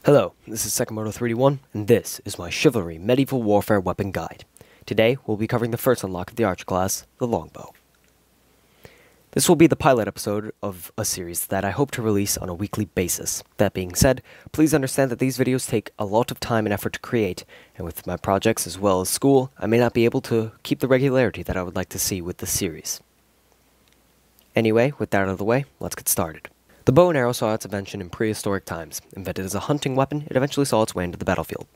Hello, this is Sakamoto3D1, and this is my Chivalry Medieval Warfare Weapon Guide. Today, we'll be covering the first unlock of the Archer class, the Longbow. This will be the pilot episode of a series that I hope to release on a weekly basis. That being said, please understand that these videos take a lot of time and effort to create, and with my projects as well as school, I may not be able to keep the regularity that I would like to see with this series. Anyway, with that out of the way, let's get started. The bow and arrow saw its invention in prehistoric times. Invented as a hunting weapon, it eventually saw its way into the battlefield.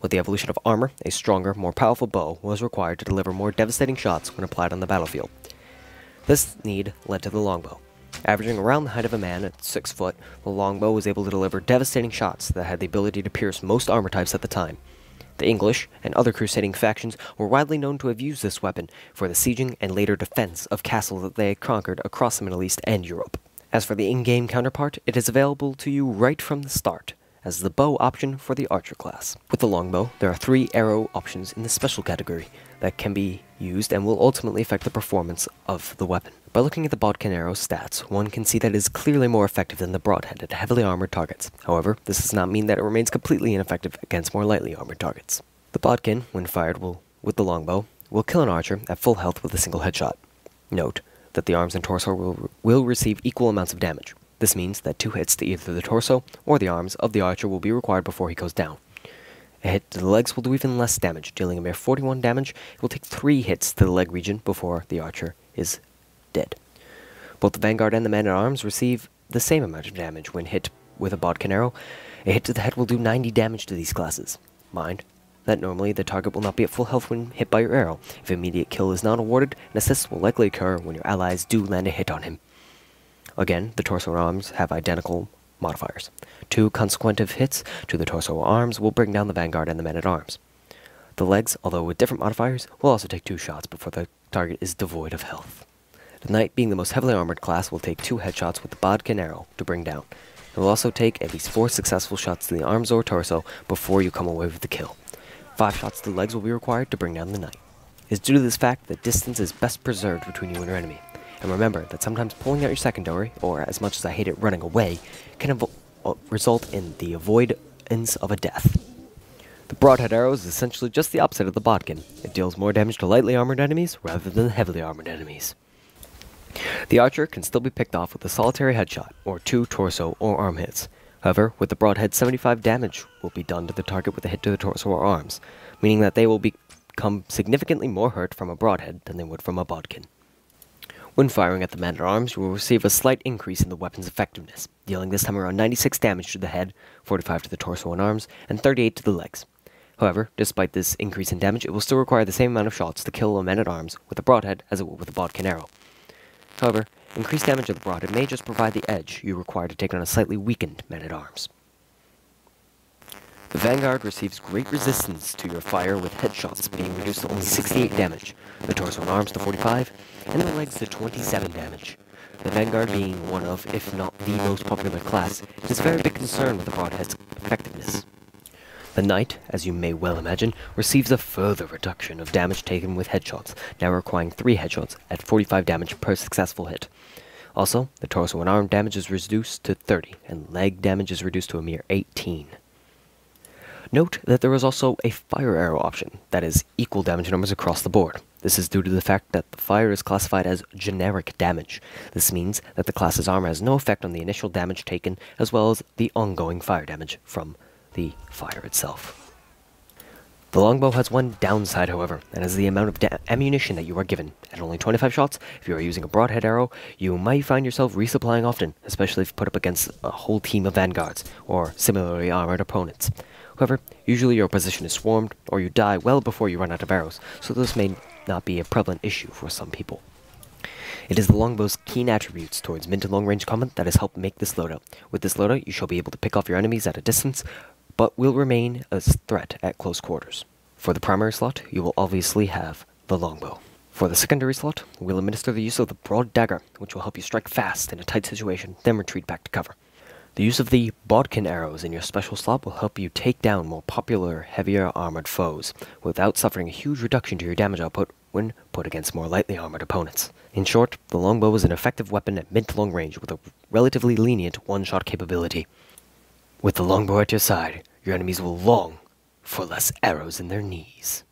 With the evolution of armor, a stronger, more powerful bow was required to deliver more devastating shots when applied on the battlefield. This need led to the longbow. Averaging around the height of a man at 6 foot, the longbow was able to deliver devastating shots that had the ability to pierce most armor types at the time. The English and other crusading factions were widely known to have used this weapon for the sieging and later defense of castles that they had conquered across the Middle East and Europe. As for the in-game counterpart, it is available to you right from the start, as the bow option for the Archer class. With the longbow, there are 3 arrow options in the special category that can be used and will ultimately affect the performance of the weapon. By looking at the bodkin arrow stats, one can see that it is clearly more effective than the broadhead at heavily armored targets. However, this does not mean that it remains completely ineffective against more lightly armored targets. The bodkin, when fired with the longbow, will kill an archer at full health with a single headshot. Note that the arms and torso will receive equal amounts of damage. This means that 2 hits to either the torso or the arms of the archer will be required before he goes down. A hit to the legs will do even less damage, dealing a mere 41 damage. It will take 3 hits to the leg region before the archer is dead. Both the vanguard and the man-at-arms receive the same amount of damage when hit with a bodkin arrow. A hit to the head will do 90 damage to these classes. Mind that normally the target will not be at full health when hit by your arrow. If immediate kill is not awarded, an assist will likely occur when your allies do land a hit on him. Again, the torso and arms have identical modifiers. 2 consecutive hits to the torso or arms will bring down the vanguard and the man-at-arms. The legs, although with different modifiers, will also take 2 shots before the target is devoid of health. The knight, being the most heavily armored class, will take 2 headshots with the bodkin arrow to bring down. It will also take at least 4 successful shots to the arms or torso before you come away with the kill. 5 shots to the legs will be required to bring down the knight. It is due to this fact that distance is best preserved between you and your enemy. And remember that sometimes pulling out your secondary, or as much as I hate it, running away, can result in the avoidance of a death. The Broadhead arrow is essentially just the opposite of the bodkin. It deals more damage to lightly armored enemies rather than heavily armored enemies. The archer can still be picked off with a solitary headshot, or 2 torso or arm hits. However, with the broadhead, 75 damage will be done to the target with a hit to the torso or arms, meaning that they will become significantly more hurt from a broadhead than they would from a bodkin. When firing at the man-at-arms, you will receive a slight increase in the weapon's effectiveness, dealing this time around 96 damage to the head, 45 to the torso and arms, and 38 to the legs. However, despite this increase in damage, it will still require the same amount of shots to kill a man-at-arms with a broadhead as it would with a bodkin arrow. However, increased damage of the broadhead may just provide the edge you require to take on a slightly weakened man-at-arms. The vanguard receives great resistance to your fire, with headshots being reduced to only 68 damage, the torso and arms to 45, and the legs to 27 damage. The vanguard being one of, if not the most popular class, it is a very big concern with the broadhead's effectiveness. The knight, as you may well imagine, receives a further reduction of damage taken with headshots, now requiring 3 headshots at 45 damage per successful hit. Also, the torso and arm damage is reduced to 30, and leg damage is reduced to a mere 18. Note that there is also a fire arrow option that is equal damage numbers across the board. This is due to the fact that the fire is classified as generic damage. This means that the class's armor has no effect on the initial damage taken, as well as the ongoing fire damage from the fire itself. The longbow has one downside, however, and is the amount of ammunition that you are given. At only 25 shots, if you are using a broadhead arrow, you might find yourself resupplying often, especially if put up against a whole team of vanguards, or similarly armored opponents. However, usually your position is swarmed, or you die well before you run out of arrows, so this may not be a prevalent issue for some people. It is the longbow's keen attributes towards mid to long range combat that has helped make this loadout. With this loadout, you shall be able to pick off your enemies at a distance, but will remain a threat at close quarters. For the primary slot, you will obviously have the longbow. For the secondary slot, we'll administer the use of the broad dagger, which will help you strike fast in a tight situation, then retreat back to cover. The use of the bodkin arrows in your special slot will help you take down more popular, heavier armored foes, without suffering a huge reduction to your damage output when put against more lightly armored opponents. In short, the longbow is an effective weapon at mid to long range with a relatively lenient one-shot capability. With the longbow at your side, your enemies will long for less arrows in their knees.